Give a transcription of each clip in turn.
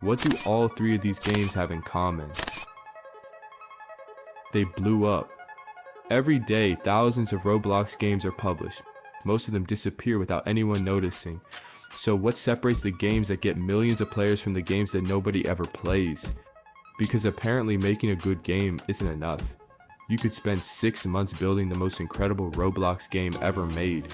What do all three of these games have in common? They blew up. Every day, thousands of Roblox games are published. Most of them disappear without anyone noticing. So what separates the games that get millions of players from the games that nobody ever plays? Because apparently making a good game isn't enough. You could spend 6 months building the most incredible Roblox game ever made.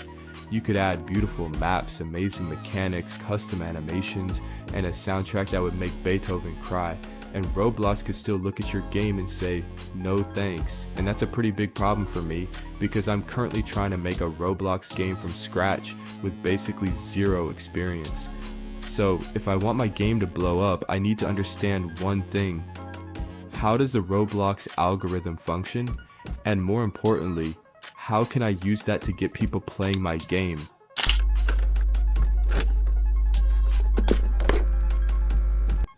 You could add beautiful maps, amazing mechanics, custom animations, and a soundtrack that would make Beethoven cry, and Roblox could still look at your game and say, no thanks. And that's a pretty big problem for me, because I'm currently trying to make a Roblox game from scratch with basically zero experience. So if I want my game to blow up, I need to understand one thing. How does the Roblox algorithm function? And more importantly, how can I use that to get people playing my game?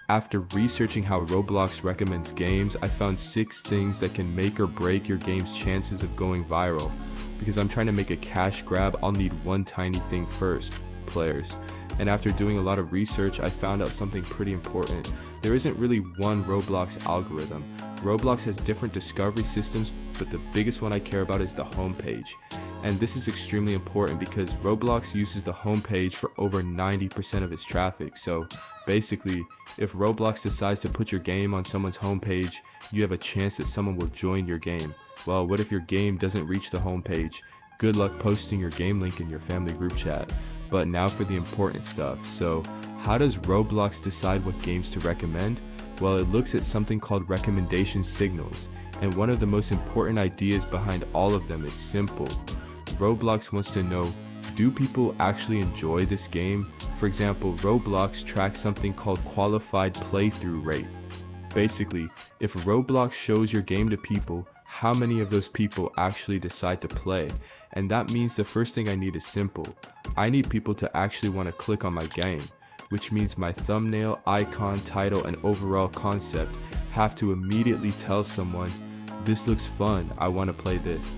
After researching how Roblox recommends games, I found 6 things that can make or break your game's chances of going viral. Because I'm trying to make a cash grab, I'll need one tiny thing first: players. And after doing a lot of research, I found out something pretty important. There isn't really one Roblox algorithm. Roblox has different discovery systems, but the biggest one I care about is the homepage. And this is extremely important because Roblox uses the homepage for over 90% of its traffic. So basically, if Roblox decides to put your game on someone's homepage, you have a chance that someone will join your game. Well, what if your game doesn't reach the homepage? Good luck posting your game link in your family group chat. But now for the important stuff. So how does Roblox decide what games to recommend? Well, it looks at something called recommendation signals, and one of the most important ideas behind all of them is simple. Roblox wants to know, do people actually enjoy this game? For example, Roblox tracks something called qualified playthrough rate. Basically, if Roblox shows your game to people, how many of those people actually decide to play? And that means the first thing I need is simple. I need people to actually want to click on my game, which means my thumbnail, icon, title, and overall concept have to immediately tell someone, this looks fun, I want to play this.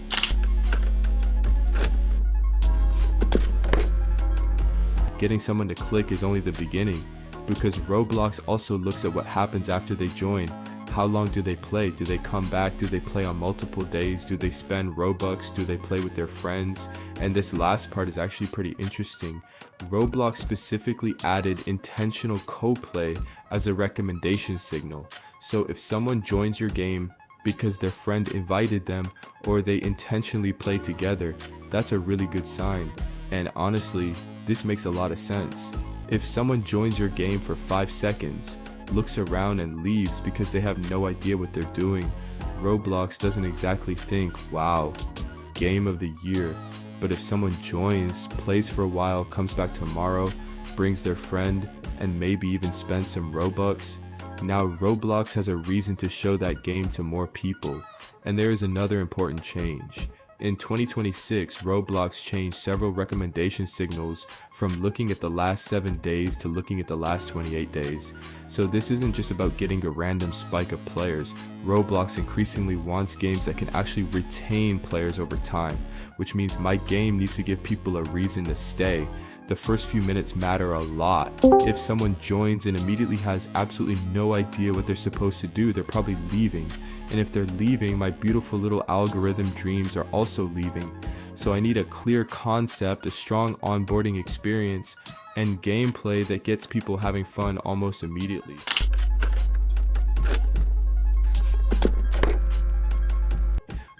Getting someone to click is only the beginning, because Roblox also looks at what happens after they join. How long do they play? Do they come back? Do they play on multiple days? Do they spend Robux? Do they play with their friends? And this last part is actually pretty interesting. Roblox specifically added intentional co-play as a recommendation signal. So if someone joins your game because their friend invited them, or they intentionally play together, that's a really good sign. And honestly, this makes a lot of sense. If someone joins your game for 5 seconds, looks around and leaves because they have no idea what they're doing, Roblox doesn't exactly think, wow, game of the year. But if someone joins, plays for a while, comes back tomorrow, brings their friend, and maybe even spends some Robux, now Roblox has a reason to show that game to more people. And there is another important change. In 2026, Roblox changed several recommendation signals from looking at the last 7 days to looking at the last 28 days. So this isn't just about getting a random spike of players. Roblox increasingly wants games that can actually retain players over time, which means my game needs to give people a reason to stay. The first few minutes matter a lot. If someone joins and immediately has absolutely no idea what they're supposed to do, they're probably leaving. And if they're leaving, my beautiful little algorithm dreams are also leaving. So I need a clear concept, a strong onboarding experience, and gameplay that gets people having fun almost immediately.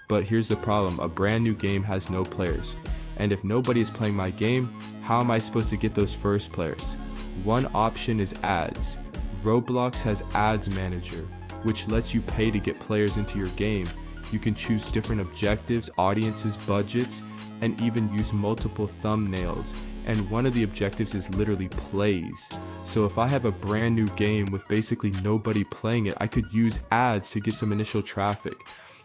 But here's the problem, a brand new game has no players. And if nobody is playing my game, how am I supposed to get those first players? One option is ads. Roblox has Ads Manager, which lets you pay to get players into your game. You can choose different objectives, audiences, budgets, and even use multiple thumbnails. And one of the objectives is literally plays. So if I have a brand new game with basically nobody playing it, I could use ads to get some initial traffic.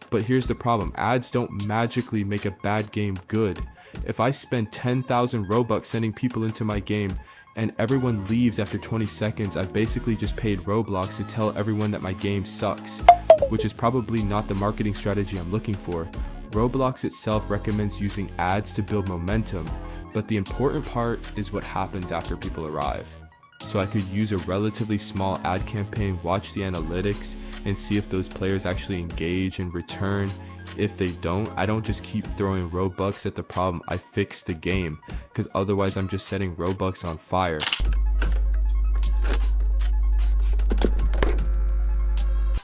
But here's the problem, ads don't magically make a bad game good. If I spend 10,000 Robux sending people into my game and everyone leaves after 20 seconds, I've basically just paid Roblox to tell everyone that my game sucks, which is probably not the marketing strategy I'm looking for. Roblox itself recommends using ads to build momentum, but the important part is what happens after people arrive. So I could use a relatively small ad campaign, watch the analytics, and see if those players actually engage and return. If they don't, I don't just keep throwing Robux at the problem, I fix the game, because otherwise I'm just setting Robux on fire.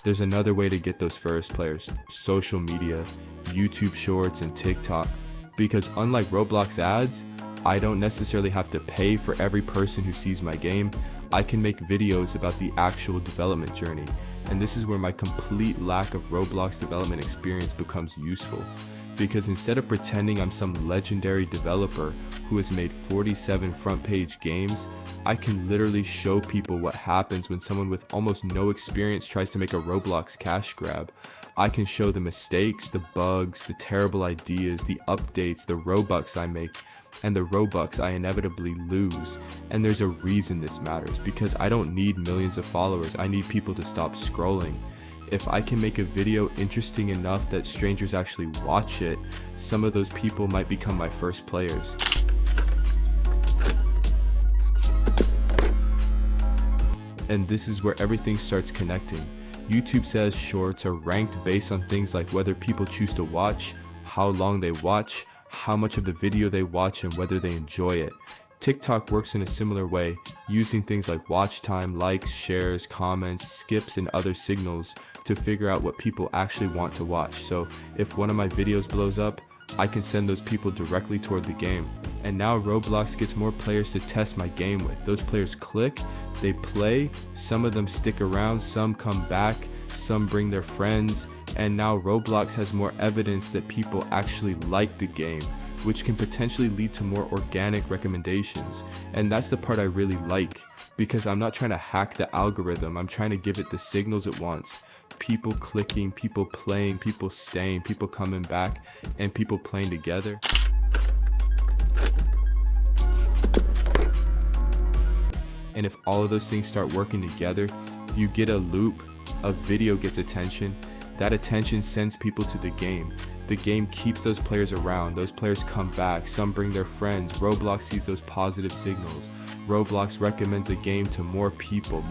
There's another way to get those first players: social media, YouTube Shorts, and TikTok. Because unlike Roblox ads, I don't necessarily have to pay for every person who sees my game. I can make videos about the actual development journey. And this is where my complete lack of Roblox development experience becomes useful. Because instead of pretending I'm some legendary developer who has made 47 front page games, I can literally show people what happens when someone with almost no experience tries to make a Roblox cash grab. I can show the mistakes, the bugs, the terrible ideas, the updates, the Robux I make, and the Robux I inevitably lose. And there's a reason this matters, because I don't need millions of followers, I need people to stop scrolling. If I can make a video interesting enough that strangers actually watch it, some of those people might become my first players. And this is where everything starts connecting. YouTube says shorts are ranked based on things like whether people choose to watch, how long they watch, how much of the video they watch, and whether they enjoy it. TikTok works in a similar way, using things like watch time, likes, shares, comments, skips, and other signals to figure out what people actually want to watch. So if one of my videos blows up, I can send those people directly toward the game. And now Roblox gets more players to test my game with. Those players click, they play, some of them stick around, some come back, some bring their friends, and now Roblox has more evidence that people actually like the game, which can potentially lead to more organic recommendations. And that's the part I really like, because I'm not trying to hack the algorithm, I'm trying to give it the signals it wants. People clicking, people playing, people staying, people coming back, and people playing together. And if all of those things start working together, you get a loop. A video gets attention, that attention sends people to the game. The game keeps those players around, those players come back, some bring their friends, Roblox sees those positive signals, Roblox recommends a game to more people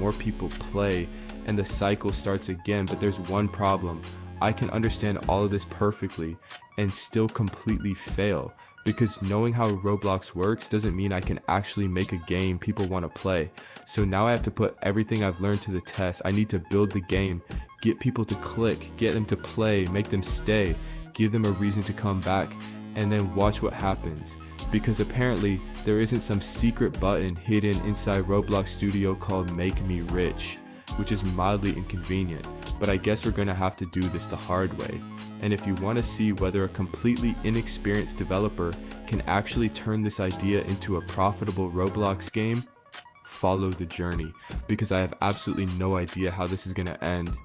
play, and the cycle starts again. But there's one problem: I can understand all of this perfectly and still completely fail, because knowing how Roblox works doesn't mean I can actually make a game people want to play. So now I have to put everything I've learned to the test. I need to build the game, get people to click, get them to play, make them stay, give them a reason to come back, and then watch what happens. Because apparently there isn't some secret button hidden inside Roblox Studio called Make Me Rich, which is mildly inconvenient, but I guess we're gonna have to do this the hard way. And if you want to see whether a completely inexperienced developer can actually turn this idea into a profitable Roblox game, follow the journey, because I have absolutely no idea how this is gonna end.